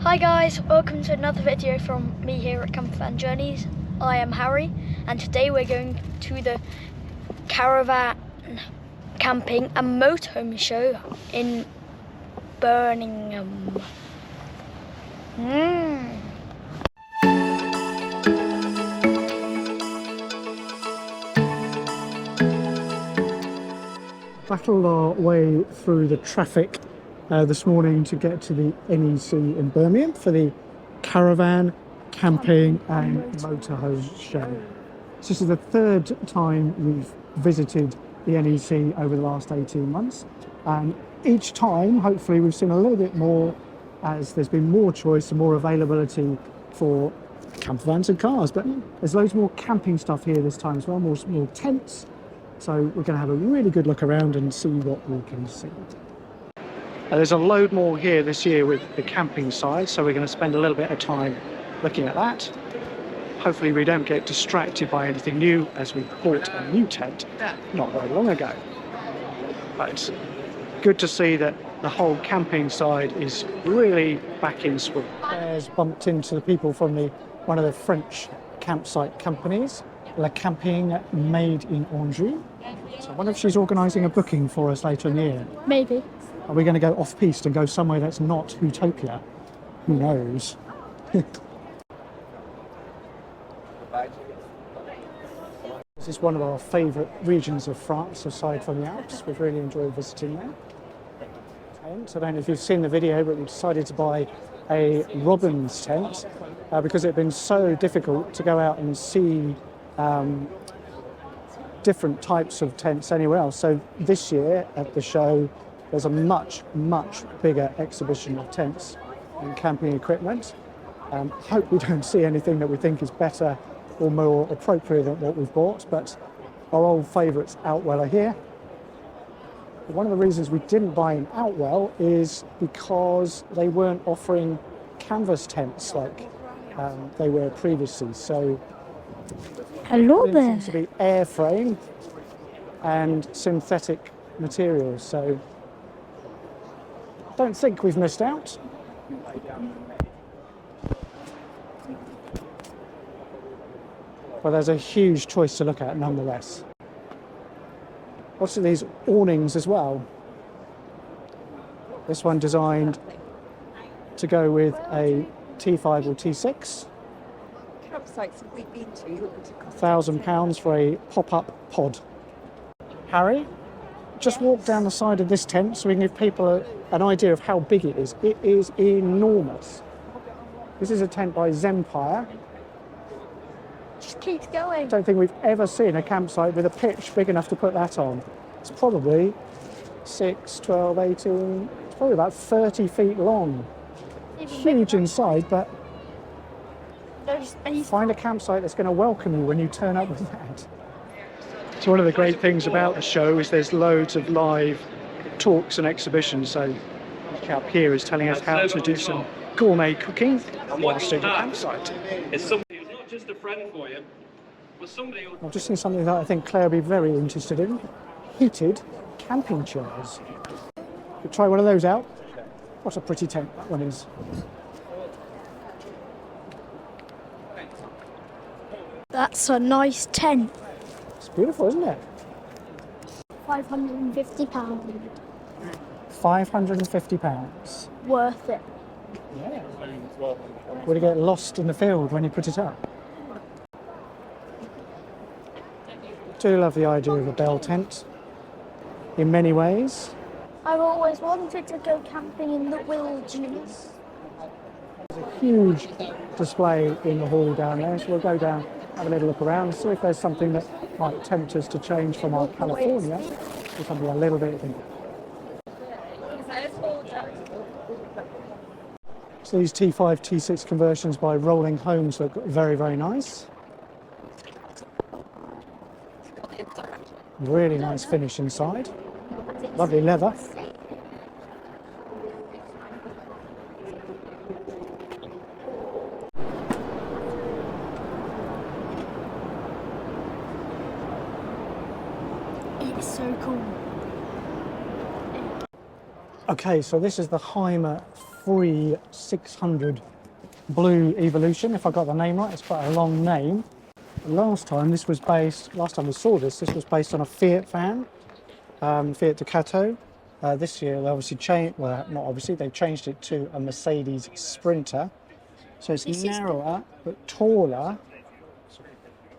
Hi guys, welcome to another video from me here at Campervan Journeys. I am Harry and today we're going to the Caravan Camping and Motorhome Show in Birmingham. Battled our way through the traffic this morning to get to the NEC in Birmingham for the Caravan, Camping and Motorhome Show. This is the third time we've visited the NEC over the last 18 months, and each time hopefully we've seen a little bit more as there's been more choice and more availability for campervans and cars, but there's loads more camping stuff here this time as well, more tents. So we're going to have a really good look around and see what we can see. There's a load more here this year with the camping side, so we're going to spend a little bit of time looking at that. Hopefully we don't get distracted by anything new, as we bought a new tent not very long ago. But it's good to see that the whole camping side is really back in swing. There's bumped into the people from one of the French campsite companies, La Camping made in Anjou. So I wonder if she's organising a booking for us later in the year. Maybe. Are we going to go off-piste and go somewhere that's not Utopia? Who knows? This is one of our favourite regions of France, aside from the Alps. We've really enjoyed visiting there. Tent. I don't know if you've seen the video, but we decided to buy a Robin's tent because it had been so difficult to go out and see different types of tents anywhere else. So this year at the show, there's a much bigger exhibition of tents and camping equipment. Hope we don't see anything that we think is better or more appropriate than what we've bought, but our old favourites Outwell are here. But one of the reasons we didn't buy an Outwell is because they weren't offering canvas tents like they were previously. So Hello it there. seems to be airframe and synthetic materials. So don't think we've missed out. Well, there's a huge choice to look at nonetheless. Lots of these awnings as well. This one designed to go with a T5 or T6. Campsites we've been to. £1,000 for a pop-up pod. Harry, just walk down the side of this tent so we can give people an idea of how big it is. It is enormous. This is a tent by Zempire. Just keeps going. I don't think we've ever seen a campsite with a pitch big enough to put that on. It's probably 6, 12, 18, it's probably about 30 feet long. Huge inside, but find a campsite that's going to welcome you when you turn up with that. So one of the great things about the show is there's loads of live talks and exhibitions. So the chap here is telling us how to do some gourmet cooking whilst in a campsite. It's somebody who's not just a friend for you, but somebody who... I've just seen something that I think Claire will be very interested in. Heated camping chairs. Could try one of those out. What a pretty tent that one is. That's a nice tent. It's beautiful, isn't it? £550. £550. Worth it. Yeah. Would it get lost in the field when you put it up? Do love the idea of a bell tent in many ways. I've always wanted to go camping in the wilderness. There's a huge display in the hall down there, so we'll go down, have a little look around, see if there's something that might tempt us to change from our California to something a little bit different. So these T5, T6 conversions by Rolling Homes look very nice. Really nice finish inside. Lovely leather. It's so cool. Okay, so this is the Heimer free 600 Blue Evolution, if I got the name right. It's quite a long name. Last time we saw this was based on a Fiat van, Fiat Ducato. This year they obviously changed, well, not obviously, they changed it to a Mercedes Sprinter. So it's narrower but taller.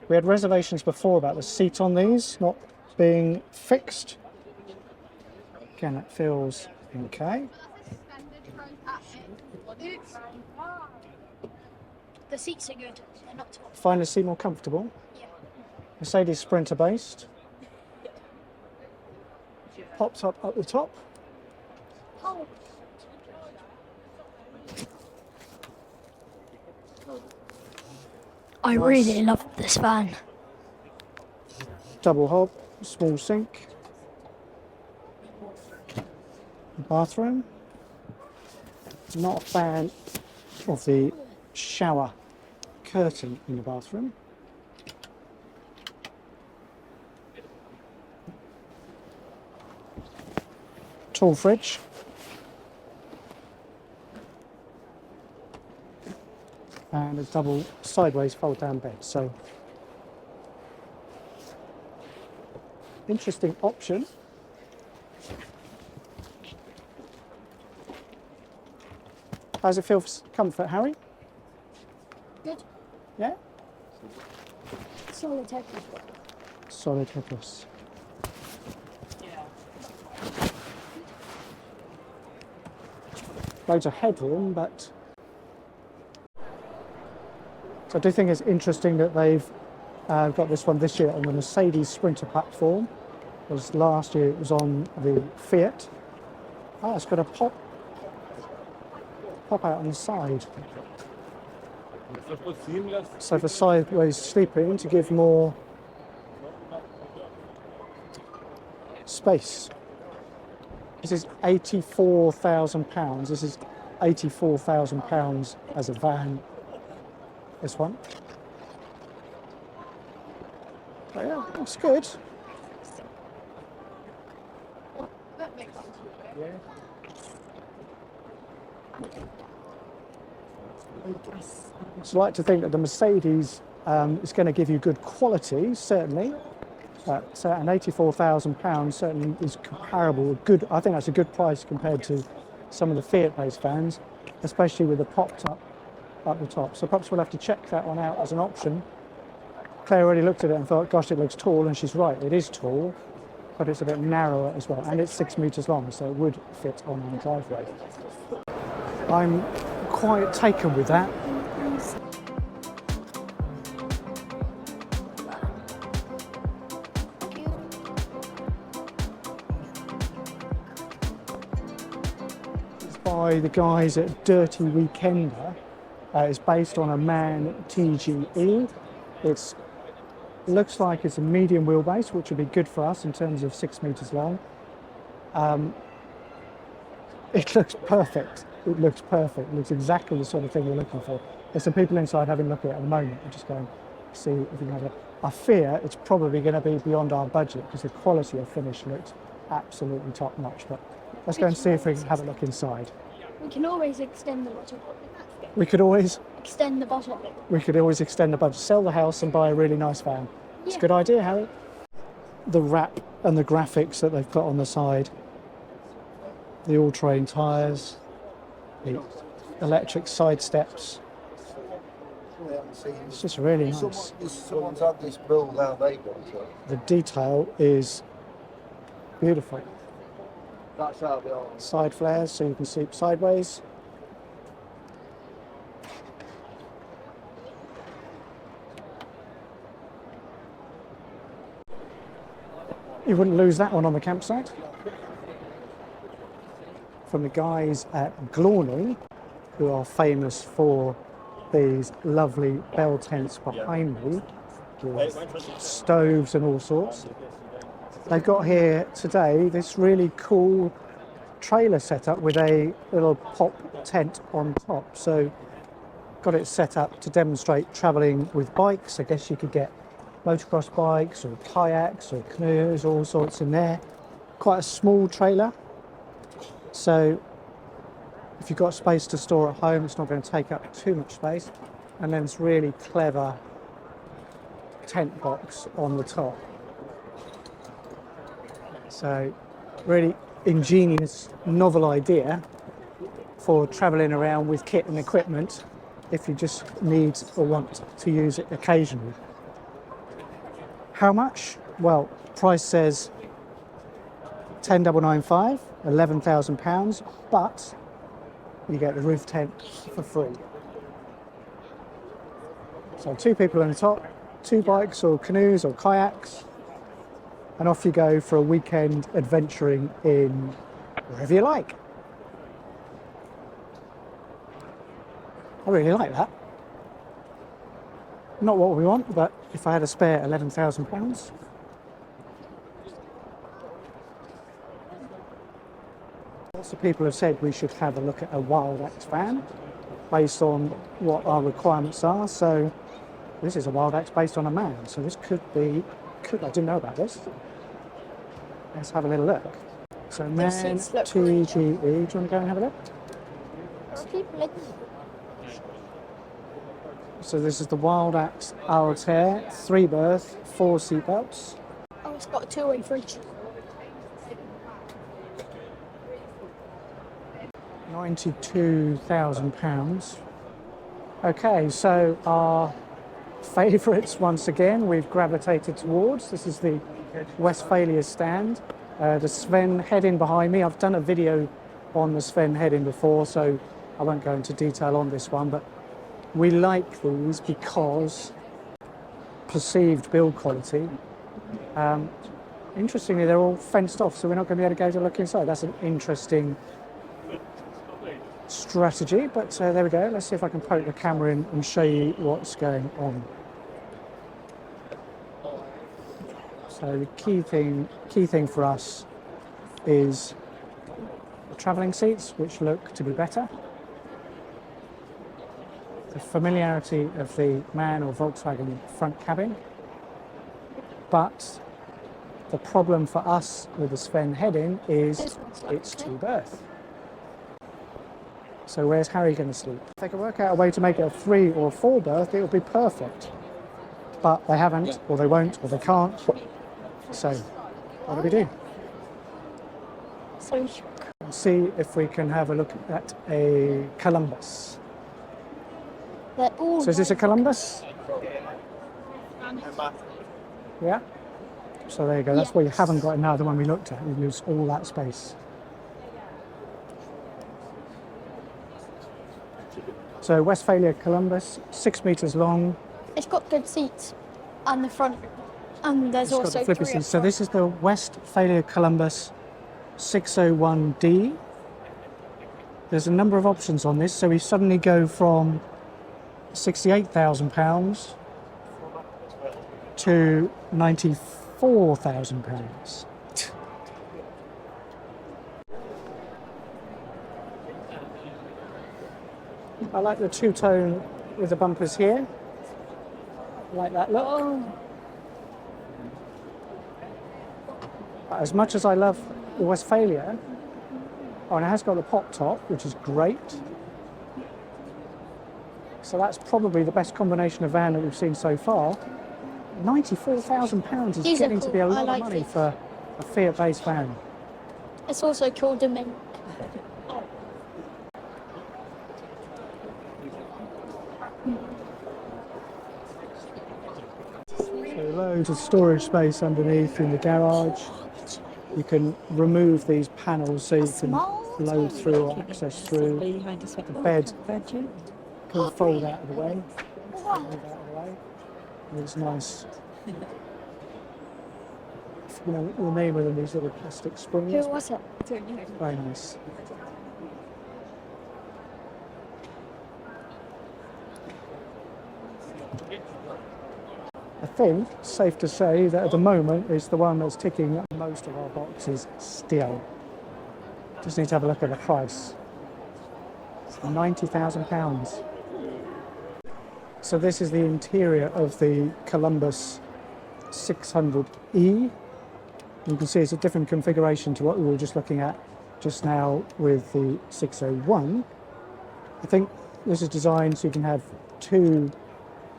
We had reservations before about the seat on these not being fixed. Again, it feels okay. The seats are good. They're not tall. Find the seat more comfortable. Yeah. Mercedes Sprinter based. Pops up at the top. Oh. I really love this van. Double hob, small sink. Bathroom. Not a fan of the shower curtain in the bathroom. Tall fridge. And a double sideways fold down bed. So interesting option. How's it feel for comfort, Harry? Good. Yeah? Solid headrest. Solid headrest. Loads of headroom, but so I do think it's interesting that they've got this one this year on the Mercedes Sprinter platform. Whereas last year it was on the Fiat. Oh, it's got a pop out on the side. So for sideways sleeping to give more space. This is £84,000. This is £84,000 as a van. This one. But yeah, looks good. Yeah. So I like to think that the Mercedes is going to give you good quality, certainly. But an £84,000 certainly is comparable. Good, I think that's a good price compared to some of the Fiat-based vans, especially with the popped up at the top. So perhaps we'll have to check that one out as an option. Claire already looked at it and thought, gosh, it looks tall, and she's right, it is tall, but it's a bit narrower as well, and it's 6 metres long, so it would fit on our driveway. I'm quite taken with that. It's by the guys at Dirty Weekender. It's based on a MAN TGE. It looks like it's a medium wheelbase, which would be good for us in terms of 6 metres long. It looks perfect. It looks perfect. It looks exactly the sort of thing we're looking for. There's some people inside having a look at it at the moment. We're just going to see if we can have a... I fear it's probably going to be beyond our budget because the quality of finish looks absolutely top notch. But let's go and see if we can have a look inside. We can always extend the bottom. We could always Extend the bottom. extend the budget, sell the house and buy a really nice van. It's a Yeah. good idea, Harry. The wrap and the graphics that they've put on the side, the all-terrain tyres, the electric side steps. It's just really nice. Someone's had this build how they got it. The detail is beautiful. That's how they are. Side flares so you can sleep sideways. You wouldn't lose that one on the campsite. From the guys at Glawney, who are famous for these lovely bell tents behind me, with stoves and all sorts. They've got here today this really cool trailer setup with a little pop tent on top. So got it set up to demonstrate travelling with bikes. I guess you could get motocross bikes or kayaks or canoes, all sorts in there. Quite a small trailer. So if you've got space to store at home, it's not going to take up too much space. And then this really clever tent box on the top. So really ingenious, novel idea for travelling around with kit and equipment if you just need or want to use it occasionally. How much? Well, price says 10,995, £11,000, but you get the roof tent for free. So 2 people on the top, 2 bikes or canoes or kayaks, and off you go for a weekend adventuring in wherever you like. I really like that. Not what we want, but if I had a spare £11,000. Lots of people have said we should have a look at a Wild Axe van based on what our requirements are. So this is a Wild Axe based on a man. So this could be, I didn't know about this. Let's have a little look. So man, TGE, do you want to go and have a look? So this is the Wild Axe Altair, 3 berth, 4 seat belts. Oh, it's got a 2-way fridge. £92,000. Okay, so our favourites once again we've gravitated towards. This is the Westfalia stand. The Sven head-in behind me. I've done a video on the Sven head-in before, so I won't go into detail on this one, but we like these because perceived build quality. Interestingly, they're all fenced off, so we're not going to be able to go to look inside. That's an interesting strategy, but there we go. Let's see if I can poke the camera in and show you what's going on. So the key thing for us is the travelling seats, which look to be better. The familiarity of the MAN or Volkswagen front cabin, but the problem for us with the Sven head-in is it's 2 berth. So where's Harry going to sleep? If they can work out a way to make it a 3 or 4 berth, it would be perfect. But they haven't, or they won't, or they can't. So what do we do? So See if we can have a look at a Columbus. So is this a Columbus? Yeah. So there you go. That's why you haven't got another one we looked at. You lose all that space. So Westfalia Columbus, 6 metres long. it's got good seats on the front, and there's It's got also the flippy 3 up seats. So front. this is the Westfalia Columbus 601D. There's a number of options on this. So we suddenly go from £68,000 to £94,000. I like the 2-tone with the bumpers here. I like that look. But as much as I love the Westfalia, and it has got the pop top, which is great. So that's probably the best combination of van that we've seen so far. £94,000 is These are getting to cool. be a I lot like of money these. for a Fiat-based van. It's also called a mint. So loads of storage space underneath in the garage. You can remove these panels so you can load through or access through. The bed can fold out of the way. Move out of the way. And it's nice. You know, the name of them, these little plastic springs. Who was it? Very nice. I think it's safe to say that at the moment it's the one that's ticking most of our boxes still. Just need to have a look at the price. It's £90,000. So this is the interior of the Columbus 600E. You can see it's a different configuration to what we were just looking at just now with the 601. I think this is designed so you can have two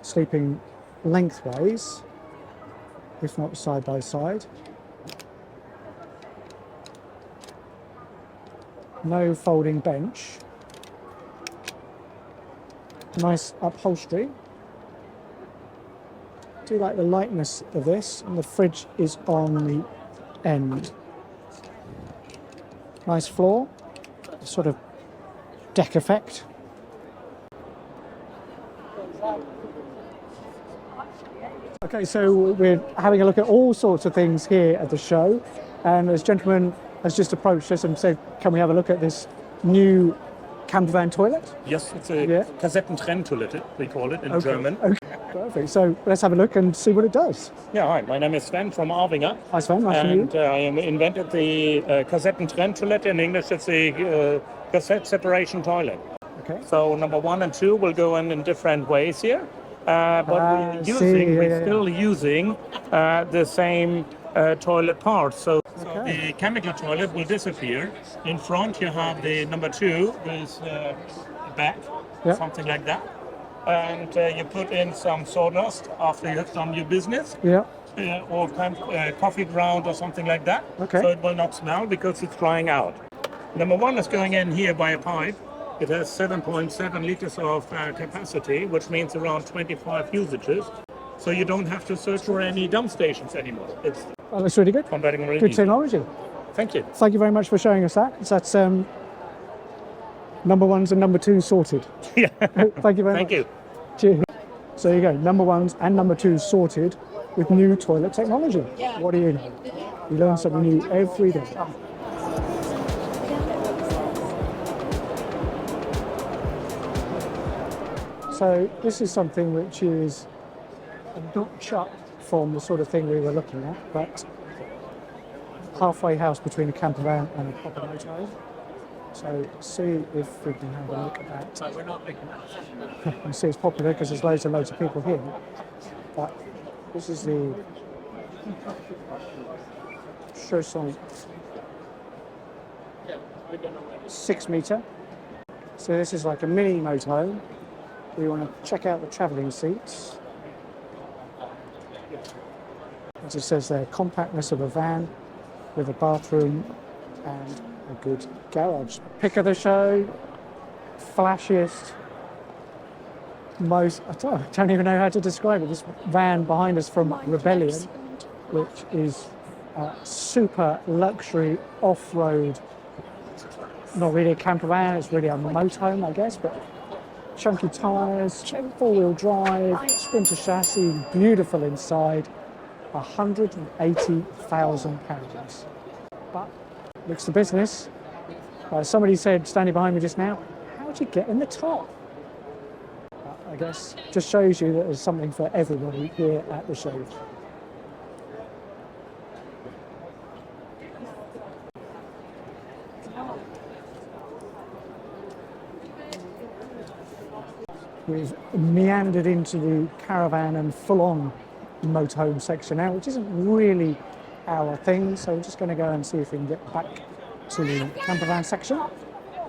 sleeping lengthways, if not side by side. No folding bench. Nice upholstery. Do like the lightness of this, and the fridge is on the end. Nice floor, sort of deck effect. Okay, so we're having a look at all sorts of things here at the show, and this gentleman has just approached us and said, can we have a look at this new campervan toilet? Yes, it's a Kassettentrenntoilette, we call it in German. Okay, perfect. So let's have a look and see what it does. Yeah, hi, my name is Sven from Arvinger. Hi Sven, nice to meet And you. I invented the Kassettentrenntoilette. In English, it's a cassette separation toilet. Okay. So number 1 and 2 will go in different ways here. But we're still using the same toilet parts. So the chemical toilet will disappear. In front you have the number 2 with back, something like that. And you put in some sawdust after you have done your business. Yeah. Or coffee ground or something like that. Okay. So it will not smell because it's drying out. Number 1 is going in here by a pipe. It has 7.7 liters of capacity, which means around 25 usages. So you don't have to search for any dump stations anymore. It's That's really good. converting really Good easy. technology. Thank you. Thank you very much for showing us that. So that's number 1s and number 2s sorted. Yeah. Thank you very Thank much. you. Cheers. So there you go, number 1s and number 2s sorted with new toilet technology. What do you know? You learn something new every day. So this is something which is a notch up from the sort of thing we were looking at, but halfway house between a campervan and a proper motorhome. So see if we can have a look at that. So we're not looking at you see it's popular because there's loads and loads of people here. But this is the Chausson 6 metre. So this is like a mini motorhome. We want to check out the travelling seats. As it says there, compactness of a van with a bathroom and a good garage. Pick of the show, flashiest, most, I don't even know how to describe it. This van behind us from Rebellion, which is a super luxury off-road, not really a camper van, it's really a motorhome, I guess, but chunky tyres, four-wheel drive, Sprinter chassis, beautiful inside, £180,000. But looks the business. Somebody said, standing behind me just now, how'd you get in the top? I guess just shows you that there's something for everybody here at the show. We've meandered into the caravan and full-on motorhome section now, which isn't really our thing, so we're just going to go and see if we can get back to the campervan section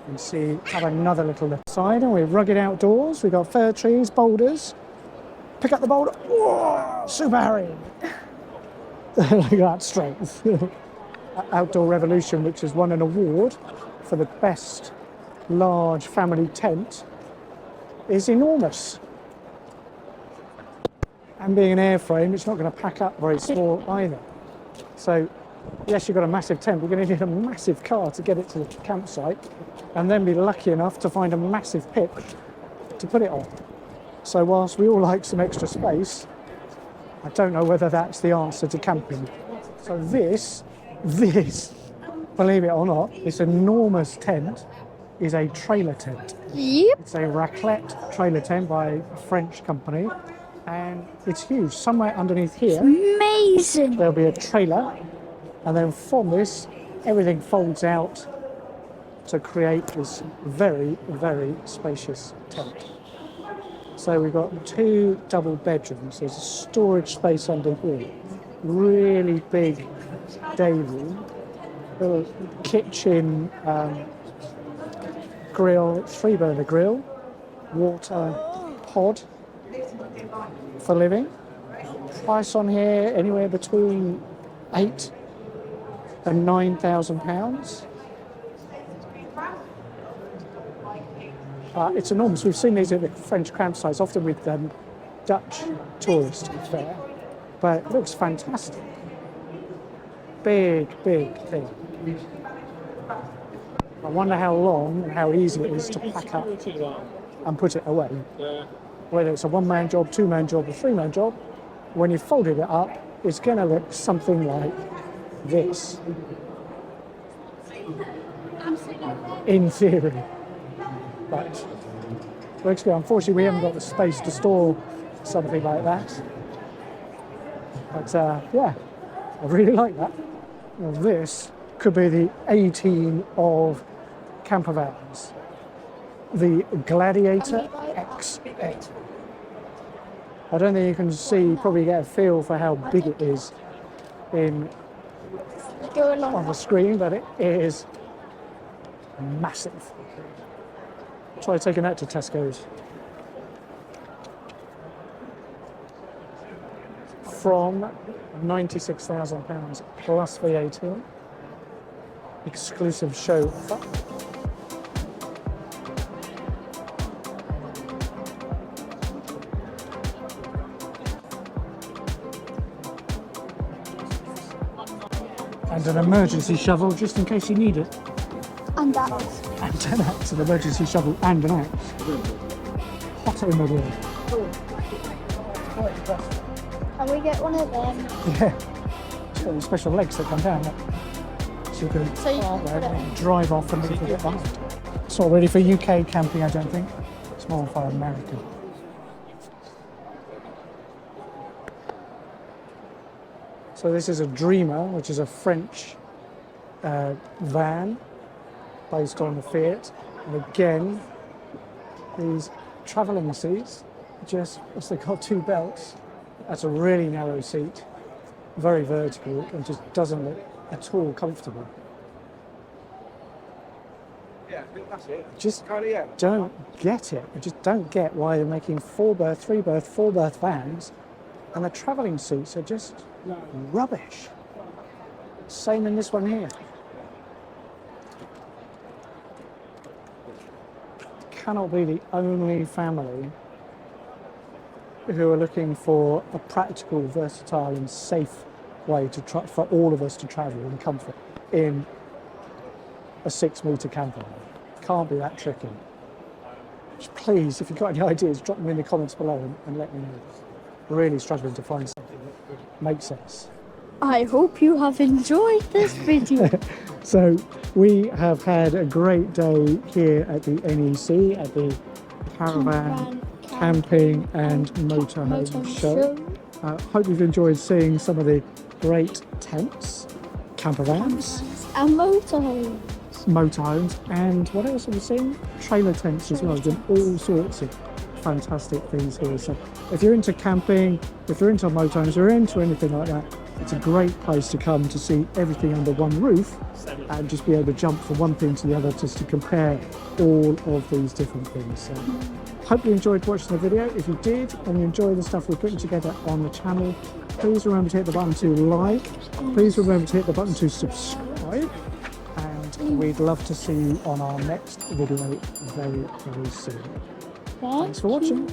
and see, have another little look side. And we're rugged outdoors, we've got fir trees, boulders. Pick up the boulder. Whoa, Super Harry! Look at that strength. Outdoor Revolution, which has won an award for the best large family tent, is enormous. And being an airframe, it's not going to pack up very small either. So, yes, you've got a massive tent, but you're going to need a massive car to get it to the campsite, and then be lucky enough to find a massive pit to put it on. So whilst we all like some extra space, I don't know whether that's the answer to camping. So this, believe it or not, this enormous tent is a trailer tent. Yep. It's a raclette trailer tent by a French company, and it's huge. Somewhere underneath here, Amazing. there'll be a trailer, and then from this, everything folds out to create this very, very spacious tent. So we've got 2 double bedrooms. There's a storage space under here, really big day room, little kitchen grill, 3-burner grill, water pod for living. Price on here anywhere between £8,000 and £9,000. It's enormous. We've seen these at the French campsites, often with Dutch tourists, to be fair, but it looks fantastic. Big thing. I wonder how long and how easy it is to pack up and put it away. Whether it's a one-man job, two-man job, or three-man job, when you've folded it up, it's going to look something like this. In theory. But looks good. Unfortunately, we haven't got the space to store something like that. But yeah, I really like that. Well, this could be the A-team of campervans. The Gladiator X8. I don't think you can see, probably get a feel for how big it is on the screen, but it is massive. Try taking that to Tesco's. From £96,000 plus VAT. Exclusive show offer. And an emergency shovel just in case you need it. And that. And an axe, an emergency shovel and an axe. Hotter in the world. Can we get one of them? Yeah. It's got these special legs that come down. So you can park there and drive off and leave it behind. It's not ready for UK camping, I don't think. It's more for America. So this is a Dreamer, which is a French van based on the Fiat. And again, these travelling seats, they've got two belts. That's a really narrow seat, very vertical, and just doesn't look at all comfortable. Yeah, I think that's it. Just don't get it. I just don't get why they're making 4-berth, 3-berth, 4-berth vans, and the travelling seats are just rubbish. Same in this one here. Cannot be the only family who are looking for a practical, versatile and safe way for all of us to travel in comfort in a 6-metre camper. Can't be that tricky. Just please, if you've got any ideas, drop them in the comments below and let me know. Really struggling to find something that makes sense. I hope you have enjoyed this video. So we have had a great day here at the NEC, at the Caravan, Camping and Motorhome Show. Hope you've enjoyed seeing some of the great tents, campervans, And motorhomes. motorhomes, and what else have we seen? Trailer tents as well. There's been all sorts of fantastic things here. So if you're into camping, if you're into motorhomes, if you're into anything like that, it's a great place to come to see everything under one roof and just be able to jump from one thing to the other just to compare all of these different things. So hope you enjoyed watching the video. If you did and you enjoy the stuff we're putting together on the channel, please remember to hit the button to like. Please remember to hit the button to subscribe. And we'd love to see you on our next video very, very soon. Thanks for watching.